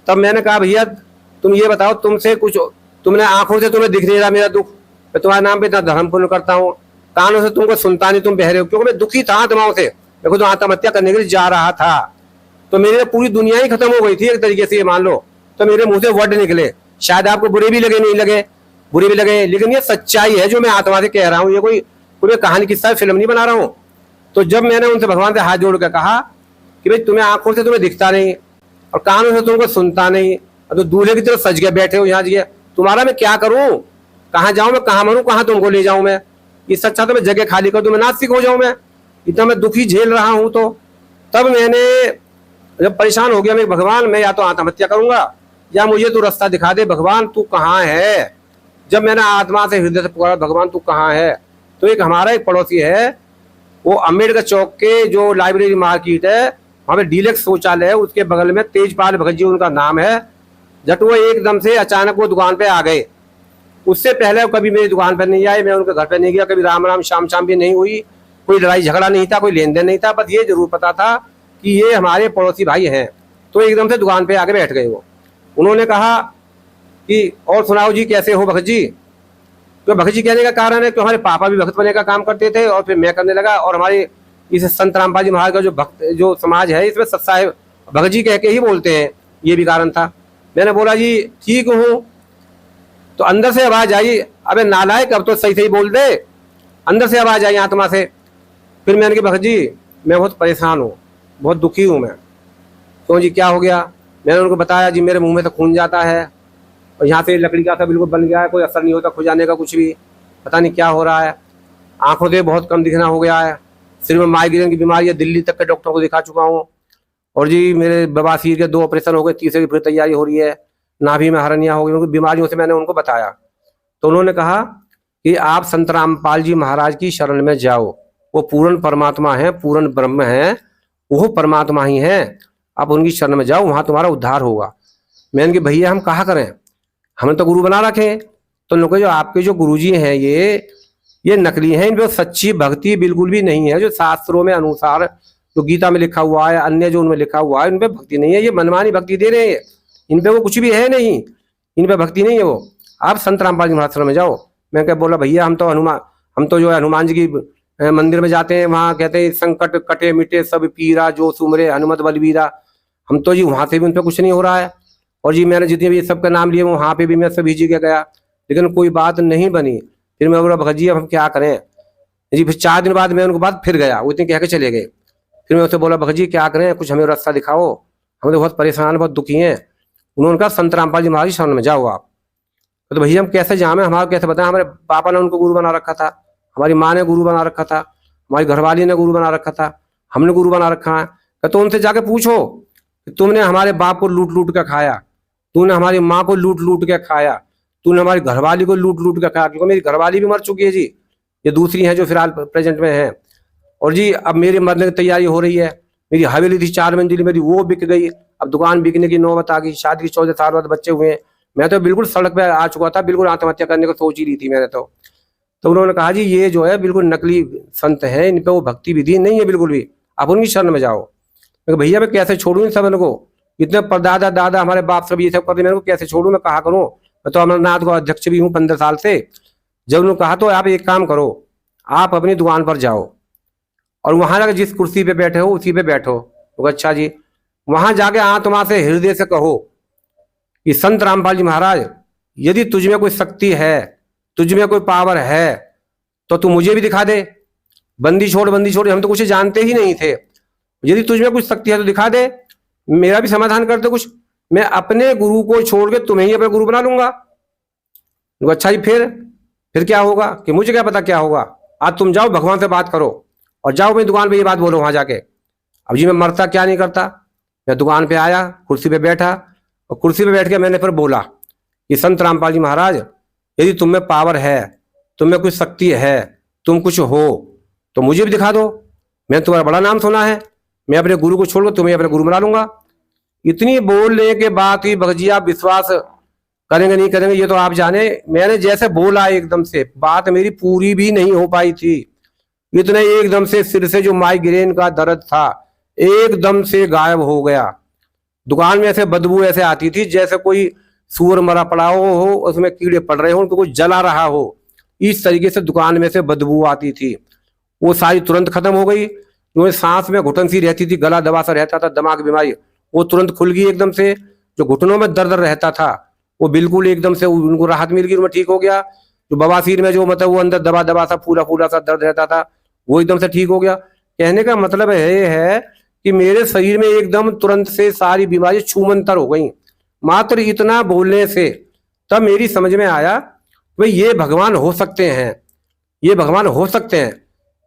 तब मैंने कहा भैया तुम ये बताओ, तुमसे कुछ, तुमने आंखों से तुम्हें दिख नहीं रहा मेरा दुख, मैं तुम्हारे नाम पे इतना धर्म पुण्य करता हूँ, कानों से तुमको सुनता नहीं, तुम बहरे हो, क्योंकि मैं दुखी था दिमाग से, मैं खुद आत्महत्या करने के लिए जा रहा था। तो मेरी पूरी दुनिया ही खत्म हो गई थी एक तरीके से, ये मान लो। तो मेरे मुंह से वर्ड निकले, शायद आपको बुरे भी लगे, नहीं लगे, बुरे भी लगे, लेकिन ये सच्चाई है जो मैं आत्मा से कह रहा हूँ, ये कोई पूरी कहानी किस्सा फिल्म नहीं बना रहा हूँ। तो जब मैंने उनसे भगवान से हाथ जोड़ कर कहा कि भाई तुम्हें आंखों से तुम्हें दिखता नहीं और कानों से तुमको सुनता नहीं, तो दूल्हे की तरफ सज के बैठे हो यहाँ जी, तुम्हारा मैं क्या करूं, कहाँ जाऊं मैं, कहाँ मरूं, कहाँ तुमको ले जाऊं मैं, इससे अच्छा तो मैं जगह खाली कर दूं, मैं नास्तिक हो जाऊं, मैं इतना मैं दुखी झेल रहा हूं। तो तब मैंने जब परेशान हो गया, मैं भगवान मैं या तो आत्महत्या करूंगा या मुझे तू रास्ता दिखा दे, भगवान तू कहाँ है। जब मैंने आत्मा से हृदय से पुकारा भगवान तू कहाँ है, तो एक हमारा एक पड़ोसी है, वो अम्बेडकर चौक के जो लाइब्रेरी मार्केट है वहाँ पे डीलक्स शौचालय है, उसके बगल में तेजपाल भगत जी उनका नाम है। जब वो एकदम से अचानक वो दुकान पे आ गए, उससे पहले कभी मेरी दुकान पर नहीं आए, मैं उनके घर पे नहीं गया, कभी राम राम शाम शाम भी नहीं हुई, कोई लड़ाई झगड़ा नहीं था, कोई लेन देन नहीं था, बस ये जरूर पता था कि ये हमारे पड़ोसी भाई हैं। तो एकदम से दुकान पे आके बैठ गए वो। उन्होंने कहा कि और सुनाओ जी कैसे हो भगत जी। तो भगत जी कहने का कारण है कि हमारे पापा भी भक्त बनने का काम करते थे और फिर मैं करने लगा, और हमारे इस संत रामपाल जी महाराज का जो भक्त जो समाज है इसमें सत्साहेब भगत जी कह के ही बोलते हैं, ये भी कारण था। मैंने बोला जी ठीक हूँ। तो अंदर से आवाज आई, अबे नालायक अब तो सही सही बोल दे, अंदर से आवाज आई आत्मा से। फिर मैंने कहा भगत जी मैं बहुत परेशान हूँ, बहुत दुखी हूँ मैं। तो जी क्या हो गया, मैंने उनको बताया जी मेरे मुंह में तो खून जाता है और यहाँ से लकड़ी का था बिल्कुल बन गया है, कोई असर नहीं होता खुजाने का कुछ भी, पता नहीं क्या हो रहा है, आंखों से बहुत कम दिखना हो गया है, सिर में माइग्रेन की बीमारी है, दिल्ली तक के डॉक्टर को दिखा चुका हूँ, और जी मेरे बवासीर के 2 ऑपरेशन हो गए, तीसरे की फिर तैयारी हो रही है, नाभि में हरनिया हो गई, उनकी बीमारियों से मैंने उनको बताया। तो उन्होंने कहा कि आप संत रामपाल जी महाराज की शरण में जाओ, वो पूर्ण परमात्मा है, पूर्ण ब्रह्म है, वो परमात्मा ही है, आप उनकी शरण में जाओ, वहां तुम्हारा उद्धार होगा। मैंने कहा भैया हम कहा करें, हमने तो गुरु बना रखे। तो उन्होंने जो आपके जो गुरुजी हैं ये नकली हैं, इन पे सच्ची भक्ति बिल्कुल भी नहीं है, जो शास्त्रों में अनुसार जो गीता में लिखा हुआ है, अन्य जो उनमें लिखा हुआ है, उन पे भक्ति नहीं है, ये मनमानी भक्ति दे रहे हैं, इन पे वो कुछ भी है नहीं, इन पे भक्ति नहीं है वो, आप संत रामपाल जी महाराज में जाओ। मैं क्या बोला भैया हम तो जो है हनुमान जी की मंदिर में जाते हैं, वहाँ कहते हैं संकट कटे मिटे सब पीरा जो सुमरे हनुमत बलवीरा, हम तो जी वहाँ से भी उन पर कुछ नहीं हो रहा है, और जी मैंने जितने भी सबका नाम लिए वहाँ पे भी मैं सभी जगह गया, लेकिन कोई बात नहीं बनी। फिर मैं बोला भगत जी अब हम क्या करें जी। फिर 4 दिन बाद मैं उनके बाद फिर गया, वो इतने कह के चले गए। फिर मैं उससे बोला भगत जी क्या करें, कुछ हमें रास्ता दिखाओ, हम तो बहुत परेशान बहुत दुखी हैं। उन्होंने कहा संत रामपाल जी महाराज शरण में जाओ आप। तो भैया हम कैसे जाएं, हमारा कैसे बताएं, हमारे पापा ने उनको गुरु बना रखा था, हमारी माँ ने गुरु बना रखा था, हमारी घरवाली ने गुरु बना रखा था, हमने गुरु बना रखा है। तो उनसे जाके पूछो तुमने हमारे बाप को लूट लूट कर खाया, तूने हमारी माँ को लूट लूट के खाया, तूने हमारी घरवाली को लूट लूट के खाया, क्योंकि मेरी घरवाली भी मर चुकी है जी, ये दूसरी है जो फिलहाल प्रेजेंट में है, और जी अब मेरी मरने की तैयारी हो रही है। मेरी हवेली थी 4 मंजिल मेरी, वो बिक गई, अब दुकान बिकने की नौबत आ गई, शादी की 14 साल बाद बच्चे हुए हैं, मैं तो बिल्कुल सड़क पे आ चुका था, बिल्कुल आत्महत्या करने को सोच ही रही थी मैंने तो उन्होंने कहा जी ये जो है बिल्कुल नकली संत है, इन पे वो भक्ति विधि नहीं है बिल्कुल भी, आप उनकी शरण में जाओ। मैं भैया मैं कैसे छोड़ूं इन सब इनको, इतने परदादा दादा हमारे बाप सब ये सब करते, मेरे को कैसे छोड़ूं, मैं कहा करूं, मैं तो अमरनाथ को अध्यक्ष भी हूँ 15 साल से। जब उन्होंने कहा तो आप एक काम करो, आप अपनी दुकान पर जाओ और वहां जाकर जिस कुर्सी पे बैठे हो उसी पे बैठो। तो अच्छा जी, वहां जाके आत्मा से हृदय से कहो कि संत रामपाल जी महाराज यदि तुझ में कोई शक्ति है, तुझ में कोई पावर है तो तू मुझे भी दिखा दे, बंदी छोड़ हम तो कुछ जानते ही नहीं थे, यदि तुझ में कुछ शक्ति है तो दिखा दे, मेरा भी समाधान कर दे कुछ, मैं अपने गुरु को छोड़ के तुम्हें ही अपना गुरु बना लूंगा। अच्छा जी फिर क्या होगा, कि मुझे क्या पता क्या होगा, आज तुम जाओ भगवान से बात करो और जाओ मेरी दुकान पे ये बात बोलो वहां जाके। अब जी मैं मरता क्या नहीं करता, मैं दुकान पे आया, कुर्सी पे बैठा और कुर्सी पे बैठ के मैंने फिर बोला कि संत रामपाल जी महाराज यदि तुम में पावर है, तुम में कुछ शक्ति है, तुम कुछ हो तो मुझे भी दिखा दो, मैंने तुम्हारा बड़ा नाम सुना है, मैं अपने गुरु को छोड़कर तुम्हें अपने गुरु बना लूंगा। इतनी बोलने के बाद ही भगत जी आप विश्वास करेंगे नहीं करेंगे ये तो आप जाने। मैंने जैसे बोला एकदम से बात मेरी पूरी भी नहीं हो पाई थी, इतने एकदम से सिर से जो माइग्रेन का दर्द था एकदम से गायब हो गया। दुकान में ऐसे बदबू ऐसे आती थी जैसे कोई सूअर मरा पड़ा हो उसमें कीड़े पड़ रहे हो, उनको कोई जला रहा हो, इस तरीके से दुकान में से बदबू आती थी। वो सारी तुरंत खत्म हो गई। जो सांस में घुटन सी रहती थी, गला दबा सा रहता था, दिमाग बीमारी, वो तुरंत खुल गई एकदम से। जो घुटनों में दर्द रहता था वो बिल्कुल एकदम से उनको राहत मिल गई, उनमें ठीक हो गया। जो बवासीर में जो मतलब वो अंदर दबा दबा सा फूला फूला सा दर्द रहता था वो एकदम से ठीक हो गया। कहने का मतलब है कि मेरे शरीर में एकदम तुरंत से सारी बीमारी छूमंतर हो गई मात्र इतना बोलने से। तब मेरी समझ में आया भाई ये भगवान हो सकते हैं, ये भगवान हो सकते हैं।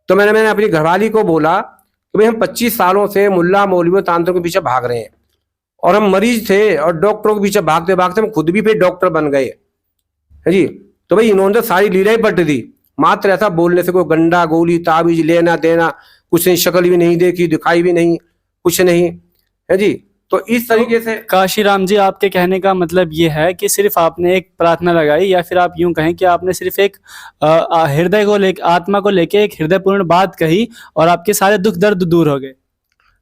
तो मैंने अपनी घरवाली को बोला कि भाई हम 25 सालों से मुल्ला मौलवियों तांत्रिकों के पीछे भाग रहे हैं और हम मरीज थे और डॉक्टरों के पीछे भागते भागते हम खुद भी फिर डॉक्टर बन गए है जी। तो भाई इन्होंने सारी लीला ही पलट दी मात्र ऐसा बोलने से। कोई गंडा गोली ताबीज लेना देना कुछ नहीं, शक्ल भी नहीं देखी, दिखाई भी नहीं, कुछ नहीं है जी। तो इस तरीके से काशीराम जी आपके कहने का मतलब ये है कि सिर्फ आपने एक प्रार्थना लगाई, या फिर आप यूं कहें कि आपने सिर्फ एक हृदय को लेकर, आत्मा को लेकर एक हृदयपूर्ण बात कही और आपके सारे दुख दर्द दूर हो गए।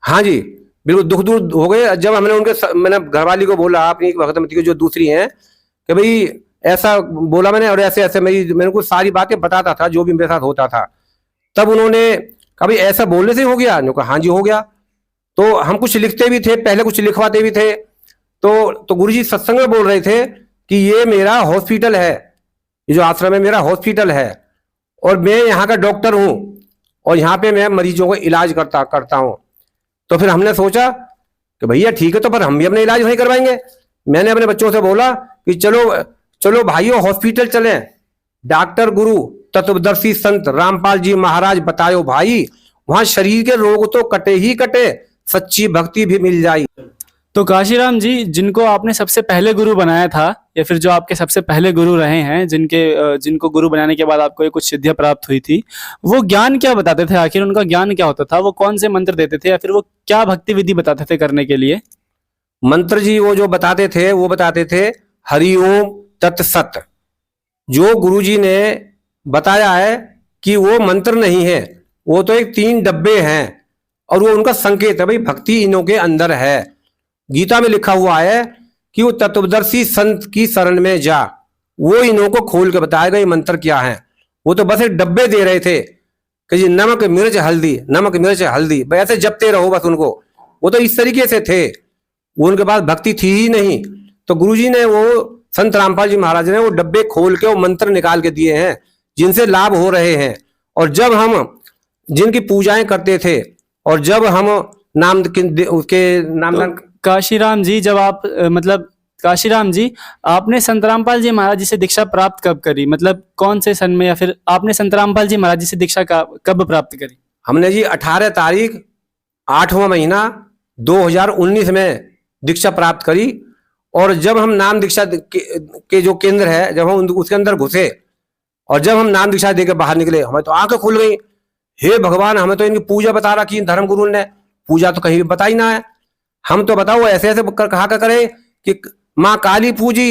हाँ जी बिल्कुल दुख दूर हो गए। जब मैंने घरवाली को बोला अपनी भगतमती की जो दूसरी हैं कि भाई ऐसा बोला मैंने और ऐसे ऐसे मैंने उनको सारी बातें बताता था जो भी मेरे साथ होता था। तब उन्होंने कहा भाई ऐसा बोलने से हो गया? कहा हाँ जी हो गया। तो हम कुछ लिखते भी थे, पहले कुछ लिखवाते भी थे। तो गुरुजी सत्संग में बोल रहे थे कि ये मेरा हॉस्पिटल है, ये जो आश्रम है मेरा हॉस्पिटल है और मैं यहाँ का डॉक्टर हूँ और यहाँ पे मैं मरीजों को इलाज करता हूँ। तो फिर हमने सोचा कि भैया ठीक है, तो पर हम भी अपने इलाज वहीं करवाएंगे। मैंने अपने बच्चों से बोला कि चलो चलो भाइयों हॉस्पिटल चलें, डॉक्टर गुरु तत्वदर्शी संत रामपाल जी महाराज बतायो भाई, वहां शरीर के रोग तो कटे ही कटे, सच्ची भक्ति भी मिल जाए। तो काशीराम जी जिनको आपने सबसे पहले गुरु बनाया था, या फिर जो आपके सबसे पहले गुरु रहे हैं, जिनको गुरु बनाने के बाद आपको ये कुछ सिद्धियां प्राप्त हुई थी, वो ज्ञान क्या बताते थे? आखिर उनका ज्ञान क्या होता था? वो कौन से मंत्र देते थे या फिर वो क्या भक्ति विधि बताते थे करने के लिए? मंत्र जी वो जो बताते थे वो बताते थे हरिओम तत्सत। जो गुरुजी ने बताया है कि वो मंत्र नहीं है, वो तो एक 3 डब्बे हैं और वो उनका संकेत है भाई भक्ति इनों के अंदर है। गीता में लिखा हुआ है कि वो तत्वदर्शी संत की शरण में जा, वो इन्हों को खोल के बताएगा ये मंत्र क्या है। वो तो बस एक डब्बे दे रहे थे कि जी नमक मिर्च हल्दी, नमक मिर्च हल्दी, ऐसे जपते रहो बस उनको। वो तो इस तरीके से थे, वो उनके पास भक्ति थी ही नहीं। तो गुरुजी ने वो संत रामपाल जी महाराज ने वो डब्बे खोल के वो मंत्र निकाल के दिए हैं जिनसे लाभ हो रहे हैं। और जब हम जिनकी पूजाएं करते थे और जब हम नाम उसके नाम काशीराम जी जब आप काशीराम जी आपने संत रामपाल जी महाराज जी से दीक्षा प्राप्त कब करी? मतलब कौन से सन में, या फिर आपने संत रामपाल जी महाराज जी से दीक्षा कब प्राप्त करी? हमने जी 18 तारीख 8वां महीना 2019 में दीक्षा प्राप्त करी। और जब हम नाम दीक्षा के जो केंद्र है जब हम उसके अंदर घुसे और जब हम नाम दीक्षा देकर बाहर निकले, हमें तो आंखें खुल गई। हे भगवान, हमें तो इनकी पूजा बता रखी धर्म गुरु ने, पूजा तो कहीं भी बताई ना है। हम तो बताओ ऐसे ऐसे कहा करें कि माँ काली पूजी,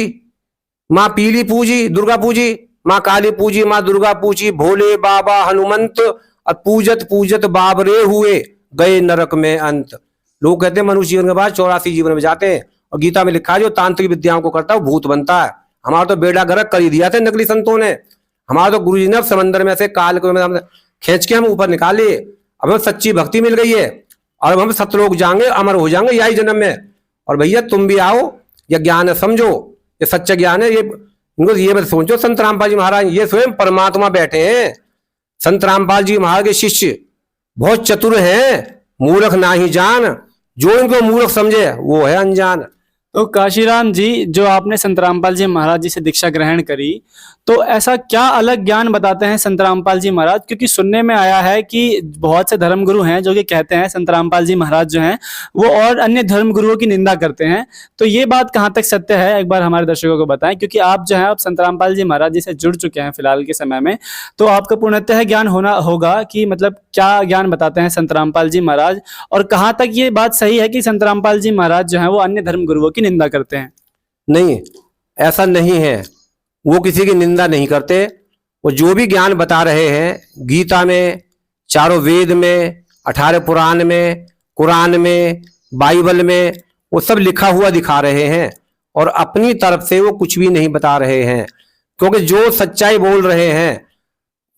माँ पीली पूजी, दुर्गा पूजी, माँ काली पूजी, माँ दुर्गा पूजी, भोले बाबा हनुमंत और पूजत पूजत बाबरे हुए गए नरक में अंत। लोग कहते हैं मनुष्य जीवन के बाद 84 जीवन में जाते हैं और गीता में लिखा है जो तांत्रिक विद्याओं को करता है वो भूत बनता है। हमारा तो बेड़ा गर्क कर ही दिया था नकली संतों ने। हमारा तो गुरुजी ने समंदर में से काल को खींच के हम ऊपर निकाले। अब हमें सच्ची भक्ति मिल गई है और अब हम सतलोक जाएंगे, अमर हो जाएंगे यही जन्म में। और भैया तुम भी आओ, ये ज्ञान है समझो, ये सच्चा ज्ञान है। ये इनको ये मत सोचो संत रामपाल जी महाराज ये स्वयं परमात्मा बैठे हैं। संत रामपाल जी महाराज के शिष्य बहुत चतुर हैं, मूर्ख ना ही जान, जो इनको मूर्ख समझे वो है अनजान। तो काशीराम जी जो आपने संत रामपाल जी महाराज जी से दीक्षा ग्रहण करी, तो ऐसा क्या अलग ज्ञान बताते हैं संत रामपाल जी महाराज? क्योंकि सुनने में आया है कि बहुत से धर्मगुरु हैं जो कि कहते हैं संत रामपाल जी महाराज जो हैं वो और अन्य धर्मगुरुओं की निंदा करते हैं। तो ये बात कहाँ तक सत्य है, एक बार हमारे दर्शकों को बताएं, क्योंकि आप जो है आप संत रामपाल जी महाराज जी से जुड़ चुके हैं फिलहाल के समय में, तो आपका पूर्णतः ज्ञान होना होगा कि मतलब क्या ज्ञान बताते हैं संत रामपाल जी महाराज, और कहाँ तक ये बात सही है कि संत रामपाल जी महाराज जो है वो अन्य धर्मगुरुओं की निंदा करते हैं? नहीं, ऐसा नहीं है। वो किसी की निंदा नहीं करते। वो जो भी ज्ञान बता रहे हैं गीता में, चारों वेद में, 18 पुराण में, कुरान में, बाइबल में, वो सब लिखा हुआ दिखा रहे हैं और अपनी तरफ से वो कुछ भी नहीं बता रहे हैं। क्योंकि जो सच्चाई बोल रहे हैं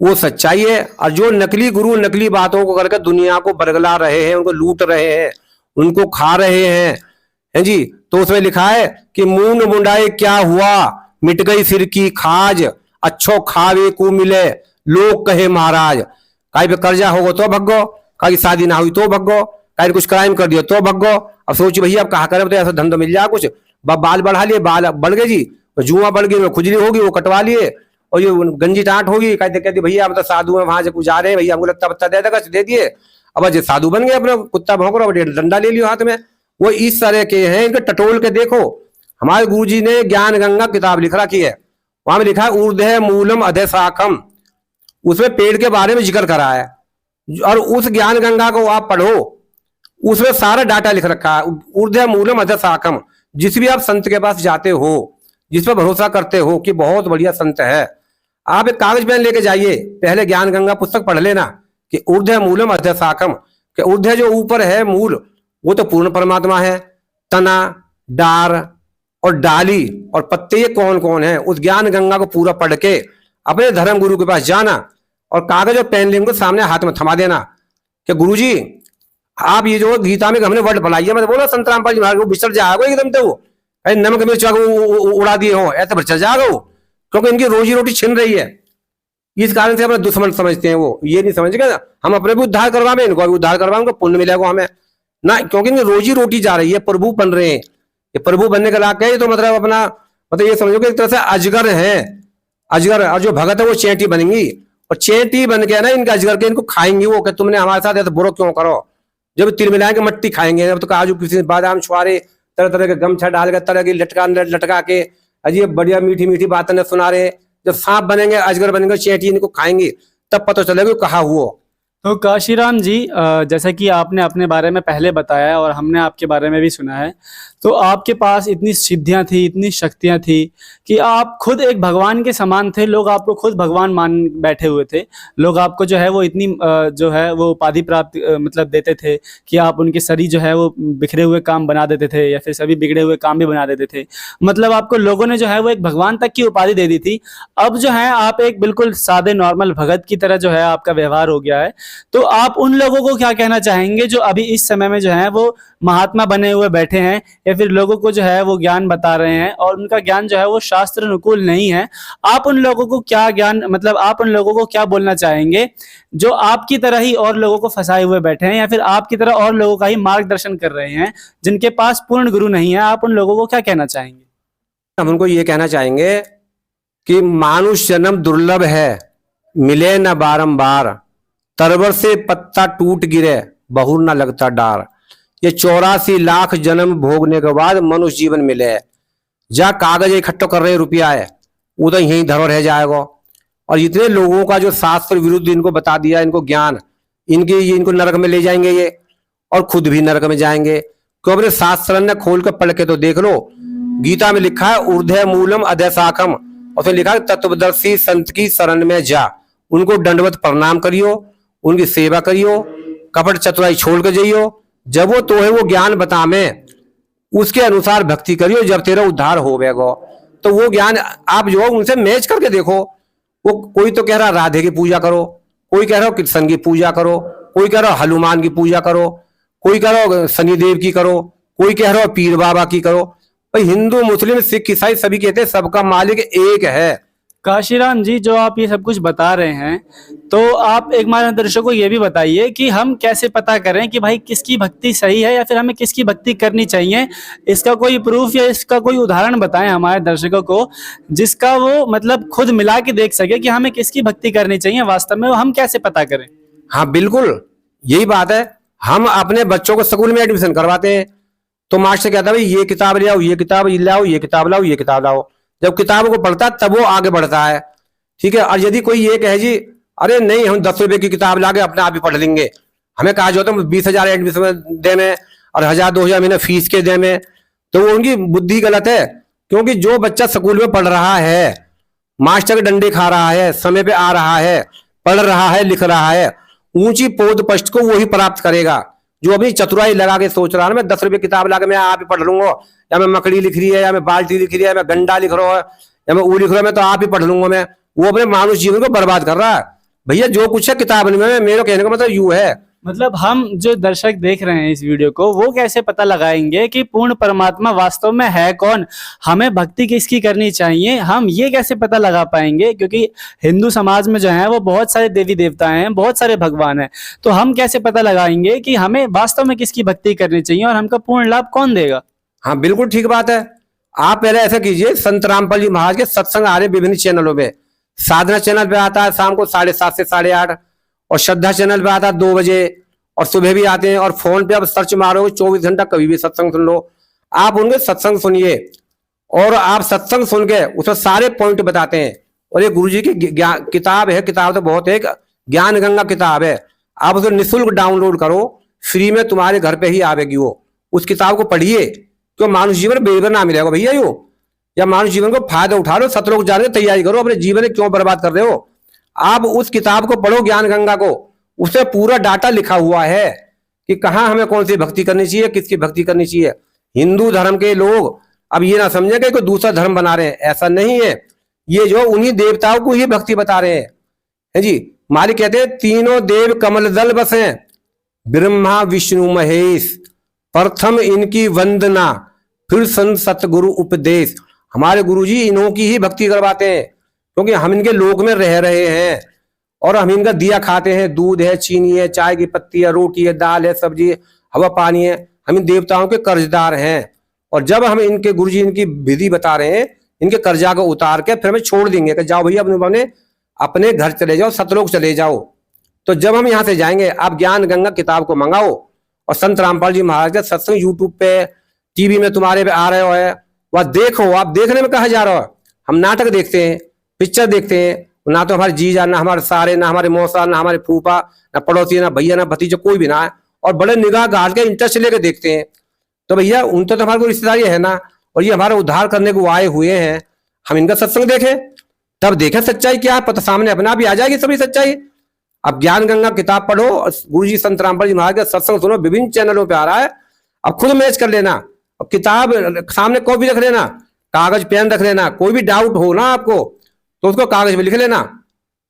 वो सच्चाई है, और जो नकली गुरु नकली बातों को करके दुनिया को बरगला रहे हैं, उनको लूट रहे हैं, उनको खा रहे हैं जी। तो उसमें लिखा है कि मून मुंडाए क्या हुआ, मिट गई सिर की खाज, अच्छो खावे को मिले लोग कहे महाराज। काई पे कर्जा होगा तो भगो, काई शादी ना हुई तो भगो, काई कुछ क्राइम कर दिया तो भगो। अब सोचिए भैया अब कहा करें, तो ऐसा धंधा मिल जाए कुछ। बाल बढ़ा लिए, बाल बढ़ गए जी, जुआ बढ़ गई, खुजली होगी वो कटवा लिए, और ये गंजी टाट होगी, कहती भैया अब तो साधु है वहां से कुछ आ रहे हैं भैया, हमको लगता पत्ता दे देगा, दे दिए। अब जो साधु बन गए, अपना कुत्ता भौंक रहा, डंडा ले लियो हाथ में। वो इस तरह के हैं, इनके टटोल के देखो। हमारे गुरुजी ने ज्ञान गंगा किताब लिख रखी है, वहां में लिखा है ऊर्ध्व मूलम अधे शाखम, उसमें पेड़ के बारे में जिक्र करा है। और उस ज्ञान गंगा को आप पढ़ो, उसमें सारा डाटा लिख रखा है। ऊर्ध्व मूलम अधे शाखम, जिस भी आप संत के पास जाते हो, जिस पर भरोसा करते हो कि बहुत बढ़िया संत है, आप एक कागज पेन लेके जाइए, पहले ज्ञान गंगा पुस्तक पढ़ लेना कि ऊर्ध्व मूलम अधे शाखम, कि ऊर्ध्व जो ऊपर है मूल, वो तो पूर्ण परमात्मा है। तना, डार और डाली और पत्ते ये कौन कौन है, उस ज्ञान गंगा को पूरा पढ़ के अपने धर्म गुरु के पास जाना और कागज और पेन लेंगे सामने हाथ में थमा देना कि गुरुजी आप ये जो गीता में हमने वर्ड बनाई है, मैं बोला संत रामपाल जी महाराज को बिसर जाएगा एकदम, तो वो नमक मिर्च उड़ा दिए हो ऐसे बिसर जाएगा वो, क्योंकि इनकी रोजी रोटी छिन रही है। इस कारण से अपना दुश्मन समझते हैं वो, ये नहीं समझेगा हम अपने भी उद्धार करवाएं, इनको भी उद्धार करवाएंगे, पुण्य मिलेगा हमें ना, क्योंकि इनकी रोजी रोटी जा रही है, प्रभु बन रहे हैं। ये प्रभु बनने का लायक है, तो मतलब अपना मतलब ये समझो कि एक तरह से अजगर है, अजगर, और जो भगत है वो चेंटी बनेंगी, और चेंटी बन के ना इनका अजगर के इनको खाएंगी वो, कि तुमने हमारे साथ ऐसे बुरा क्यों करो। जब तिल मिलाएंगे मट्टी खाएंगे, अब तो काजू किसी बादाम छुआरे तरह तरह के गमछा डाल के, तरह की लटका के अजीब बढ़िया मीठी मीठी बातें सुना रहे। जब सांप बनेंगे, अजगर बनेंगे, चेंटी इनको खाएंगे, तब पता चलेगा कहा हुआ। तो काशीराम जी, जैसा कि आपने अपने बारे में पहले बताया और हमने आपके बारे में भी सुना है, तो आपके पास इतनी सिद्धियां थी, इतनी शक्तियां थी कि आप खुद एक भगवान के समान थे। लोग आपको खुद भगवान मान बैठे हुए थे। लोग आपको जो है वो इतनी जो है वो उपाधि प्राप्त मतलब देते थे कि आप उनके सभी जो है वो बिखरे हुए काम बना देते थे, या फिर सभी बिगड़े हुए काम भी बना देते थे। मतलब आपको लोगों ने जो है वो एक भगवान तक की उपाधि दे दी थी। अब जो है आप एक बिल्कुल सादे नॉर्मल भगत की तरह जो है आपका व्यवहार हो गया है। तो आप उन लोगों को क्या कहना चाहेंगे जो अभी इस समय में जो है वो महात्मा बने हुए बैठे हैं, या फिर लोगों को जो है वो ज्ञान बता रहे हैं और उनका ज्ञान जो है वो शास्त्र अनुकूल नहीं है? आप उन लोगों को क्या ज्ञान, मतलब आप उन लोगों को क्या बोलना चाहेंगे जो आपकी तरह ही और लोगों को फंसाए हुए बैठे हैं, या फिर आपकी तरह और लोगों का ही मार्गदर्शन कर रहे हैं, जिनके पास पूर्ण गुरु नहीं है? आप उन लोगों को क्या कहना चाहेंगे? हम उनको ये कहना चाहेंगे कि मानुष जन्म दुर्लभ है, मिले न बारंबार, तरवर से पत्ता टूट गिरे बहुर न लगता डार। ये 84 लाख जन्म भोगने के बाद मनुष्य जीवन मिले है। जा कागज इकट्ठा कर रहे रुपया है, वो तो यहीं धरो रह जाएगा। और इतने लोगों का जो शास्त्र विरुद्ध इनको बता दिया, इनको ज्ञान, इनको नरक में ले जाएंगे ये, और खुद भी नरक में जाएंगे। क्यों? अपने शास्त्र ने खोल कर पढ़ के तो देख लो। गीता में लिखा है ऊर्ध्व मूलम अधे शाखम, और फिर लिखा है तत्वदर्शी संत की शरण में जा, उनको दंडवत प्रणाम करियो, उनकी सेवा करियो, कपट चतुराई छोड़ कर जाइयो। जब वो तो है वो ज्ञान बता में, उसके अनुसार भक्ति करियो, जब तेरा उद्धार होवेगा। तो वो ज्ञान आप जो उनसे मैच करके देखो। वो कोई तो कह रहा राधे की पूजा करो, कोई कह रहा हो कृष्ण की पूजा करो, कोई कह रहा हो हनुमान की पूजा करो, कोई कह रहा हो शनिदेव की करो, कोई कह रहा हो पीर बाबा की करो। भाई हिंदू मुस्लिम सिख ईसाई सभी कहते हैं सबका मालिक एक है। काशीराम जी, जो आप ये सब कुछ बता रहे हैं, तो आप एक हमारे दर्शकों को ये भी बताइए कि हम कैसे पता करें कि भाई किसकी भक्ति सही है या फिर हमें किसकी भक्ति करनी चाहिए? इसका कोई प्रूफ या इसका कोई उदाहरण बताएं हमारे दर्शकों को, जिसका वो मतलब खुद मिला के देख सके कि हमें किसकी भक्ति करनी चाहिए वास्तव में। हम कैसे पता करें? हाँ बिल्कुल, यही बात है। हम अपने बच्चों को स्कूल में एडमिशन करवाते हैं, तो मास्टर कहता है भाई ये किताब ले आओ, ये किताब लाओ, ये किताब लाओ, ये किताब लाओ। जब किताबों को पढ़ता है तब वो आगे बढ़ता है, ठीक है। और यदि कोई ये कहे जी अरे नहीं हम 10 रुपए की किताब लाके अपने आप ही पढ़ लेंगे, हमें कहा जाता है 20,000 एडमिशन दे में और 1,000 2,000 महीने फीस के दे में, तो वो उनकी बुद्धि गलत है। क्योंकि जो बच्चा स्कूल में पढ़ रहा है, मास्टर के डंडे खा रहा है, समय पे आ रहा है, पढ़ रहा है, लिख रहा है, ऊंची पौध पष्ट को वही प्राप्त करेगा। जो अपनी चतुराई लगा के सोच रहा है मैं 10 रुपए किताब ला के मैं आप ही पढ़ लूंगा, या मैं मकड़ी लिख रही है, या मैं बाल्टी लिख रही है, या मैं गंडा लिख रहा है, या मैं ऊ लिख रहा है, मैं तो आप ही पढ़ लूंगा मैं, वो अपने मानुष जीवन को बर्बाद कर रहा है। भैया जो कुछ है किताब में, मेरे कहने का मतलब यू है। मतलब हम जो दर्शक देख रहे हैं इस वीडियो को, वो कैसे पता लगाएंगे कि पूर्ण परमात्मा वास्तव में है कौन, हमें भक्ति किसकी करनी चाहिए, हम ये कैसे पता लगा पाएंगे? क्योंकि हिंदू समाज में जो है वो बहुत सारे देवी देवता हैं, बहुत सारे भगवान हैं, तो हम कैसे पता लगाएंगे कि हमें वास्तव में किसकी भक्ति करनी चाहिए और हमका पूर्ण लाभ कौन देगा? हाँ बिल्कुल ठीक बात है। आप पहले ऐसा कीजिए, संत रामपाल जी महाराज के सत्संग आ रहे विभिन्न चैनलों पे। साधना चैनल पे आता है शाम को 7:30 से 8:30, और श्रद्धा चैनल पे आता है 2 बजे, और सुबह भी आते हैं। और फोन पे आप सर्च मारोगे 24 घंटा कभी भी सत्संग सुन लो। आप उनके सत्संग सुनिए, और आप सत्संग सुन के उसमें सारे पॉइंट बताते हैं। और ये गुरुजी की किताब है, किताब तो बहुत है, ज्ञान गंगा किताब है। आप उसे निःशुल्क डाउनलोड करो, फ्री में तुम्हारे घर पे ही आवेगी वो। उस किताब को पढ़िए, क्यों मानुष जीवन बेवर ना मिलेगा भैया यो, या मानुष जीवन को फायदा उठा लो, सतलोक जाने की तैयारी करो, अपने जीवन क्यों बर्बाद कर रहे हो? आप उस किताब को पढ़ो, ज्ञान गंगा को, उससे पूरा डाटा लिखा हुआ है कि कहाँ हमें कौन सी भक्ति करनी चाहिए, किसकी भक्ति करनी चाहिए। हिंदू धर्म के लोग अब ये ना समझे कि कोई दूसरा धर्म बना रहे हैं, ऐसा नहीं है। ये जो उन्हीं देवताओं को ही भक्ति बता रहे हैं, है जी। मालिक कहते हैं तीनों देव कमल दल बसे, ब्रह्मा विष्णु महेश, प्रथम इनकी वंदना फिर संत सतगुरु उपदेश। हमारे गुरुजी इन्हों की ही भक्ति करवाते हैं, क्योंकि हम इनके लोक में रह रहे हैं और हम इनका दिया खाते हैं। दूध है, चीनी है, चाय की पत्ती है, रोटी है, दाल है, सब्जी है, हवा पानी है। हम इन देवताओं के कर्जदार हैं, और जब हम इनके गुरुजी इनकी विधि बता रहे हैं, इनके कर्जा को उतार के फिर हमें छोड़ देंगे कि जाओ भैया अपने घर चले जाओ, सतलोक चले जाओ। तो जब हम यहाँ से जाएंगे, आप ज्ञान गंगा किताब को मंगाओ, और संत रामपाल जी महाराज का सत्संग यूट्यूब पे, टीवी में तुम्हारे पे आ रहे हो है, वह देखो। आप देखने में कहा जा रहा हो? हम नाटक देखते हैं, पिक्चर देखते हैं, ना तो हमारे जीजा, ना हमारे सारे, ना हमारे मौसा, ना हमारे फूफा, ना पड़ोसी, ना भैया, ना भतीजा, कोई भी ना है, और बड़े निगाह गाड़ के इंटरेस्ट लेके देखते हैं। तो भैया उनसे तो हमारे को रिश्तेदारी है ना, और ये हमारा उद्धार करने को आए हुए हैं। हम इनका सत्संग देखें, तब देखें सच्चाई क्या है, पता सामने अपने आप ही आ जाएगी सभी सच्चाई। अब ज्ञान गंगा किताब पढ़ो, और गुरुजी संत रामपाल जी महाराज का सत्संग सुनो, विभिन्न चैनलों पे आ रहा है। अब खुद मैच कर लेना, अब किताब सामने कॉपी रख लेना, कागज पेन रख लेना, कोई भी डाउट हो ना आपको तो उसको कागज में लिख लेना,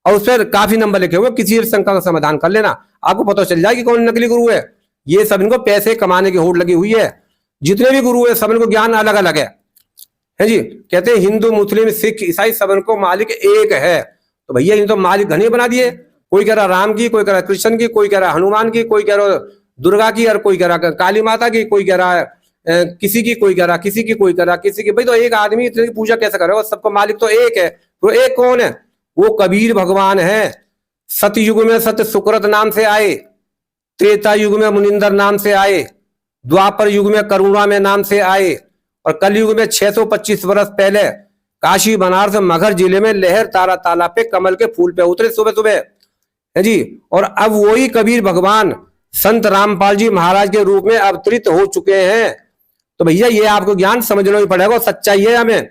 और उस पर काफी नंबर लिखे हुए, किसी भी शंका का समाधान कर लेना, आपको पता चल जाएगी कौन नकली गुरु है। ये सब इनको पैसे कमाने की होड़ लगी हुई है। जितने भी गुरु है सब इनको ज्ञान अलग अलग है जी। कहते हैं हिंदू मुस्लिम सिख ईसाई सब इनको मालिक एक है। तो भैया इन तो मालिक घने बना दिए। कोई कह रहा राम की, कोई कह रहा कृष्ण की, कोई कह रहा हनुमान की, कोई कह रहा दुर्गा की, और कोई कह रहा काली माता की, कोई कह रहा किसी की, कोई कह रहा किसी की, कोई कह रहा किसी की। भाई तो एक आदमी इतनी पूजा कैसे करे? सबका मालिक तो एक है। तो एक कौन है? वो कबीर भगवान है। सतयुग में सत्य सुकृत नाम से आए, त्रेता युग में मुनिंदर नाम से आए, द्वापर युग में करुणा में नाम से आए, और कलयुग में 625 वर्ष पहले काशी बनारस मगहर जिले में लहर तारा तालाब पे कमल के फूल पे उतरे सुबह सुबह, है जी। और अब वही कबीर भगवान संत रामपाल जी महाराज के रूप में अवतरित हो चुके हैं। तो भैया ये आपको ज्ञान समझना ही पड़ेगा, सच्चाई है हमें।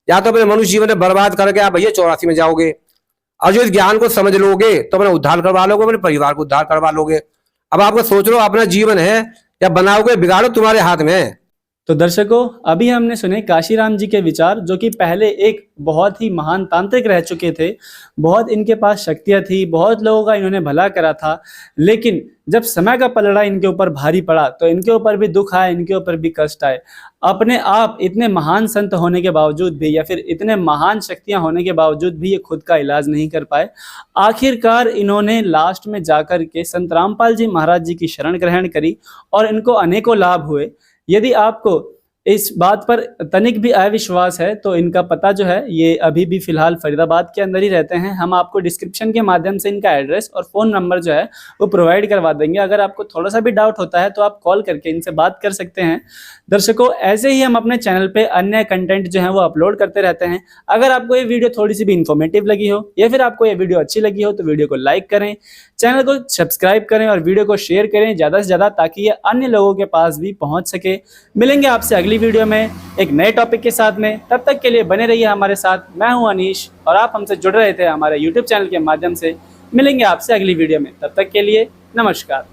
या तो अपने मनुष्य जीवन में बर्बाद करके आप भैया 84 में जाओगे, और जो इस ज्ञान को समझ लोगे तो अपना उद्धार करवा लोगे, अपने परिवार को उद्धार करवा लोगे। अब आपको सोच लो अपना जीवन है या बनाओगे, बिगाड़ो तुम्हारे हाथ में है। तो दर्शकों, अभी हमने सुने काशीराम जी के विचार, जो कि पहले एक बहुत ही महान तांत्रिक रह चुके थे। बहुत इनके पास शक्तियां थी, बहुत लोगों का इन्होंने भला करा था, लेकिन जब समय का पलड़ा इनके ऊपर भारी पड़ा तो इनके ऊपर भी दुख आए, इनके ऊपर भी कष्ट आए। अपने आप इतने महान संत होने के बावजूद भी, या फिर इतने महान शक्तियां होने के बावजूद भी ये खुद का इलाज नहीं कर पाए। आखिरकार इन्होंने लास्ट में जाकर के संत रामपाल जी महाराज जी की शरण ग्रहण करी, और इनको अनेकों लाभ हुए। यदि आपको इस बात पर तनिक भी अविश्वास है तो इनका पता जो है, ये अभी भी फिलहाल फरीदाबाद के अंदर ही रहते हैं। हम आपको डिस्क्रिप्शन के माध्यम से इनका एड्रेस और फ़ोन नंबर जो है वो प्रोवाइड करवा देंगे। अगर आपको थोड़ा सा भी डाउट होता है तो आप कॉल करके इनसे बात कर सकते हैं। दर्शकों, ऐसे ही हम अपने चैनल पे अन्य कंटेंट जो है वो अपलोड करते रहते हैं। अगर आपको ये वीडियो थोड़ी सी भी इन्फॉर्मेटिव लगी हो, या फिर आपको ये वीडियो अच्छी लगी हो, तो वीडियो को लाइक करें, चैनल को सब्सक्राइब करें, और वीडियो को शेयर करें ज़्यादा से ज़्यादा, ताकि ये अन्य लोगों के पास भी पहुँच सके। मिलेंगे आपसे अगली अगली वीडियो में एक नए टॉपिक के साथ में। तब तक के लिए बने रहिए हमारे साथ। मैं हूं अनीश और आप हमसे जुड़ रहे थे हमारे YouTube चैनल के माध्यम से। मिलेंगे आपसे अगली वीडियो में, तब तक के लिए नमस्कार।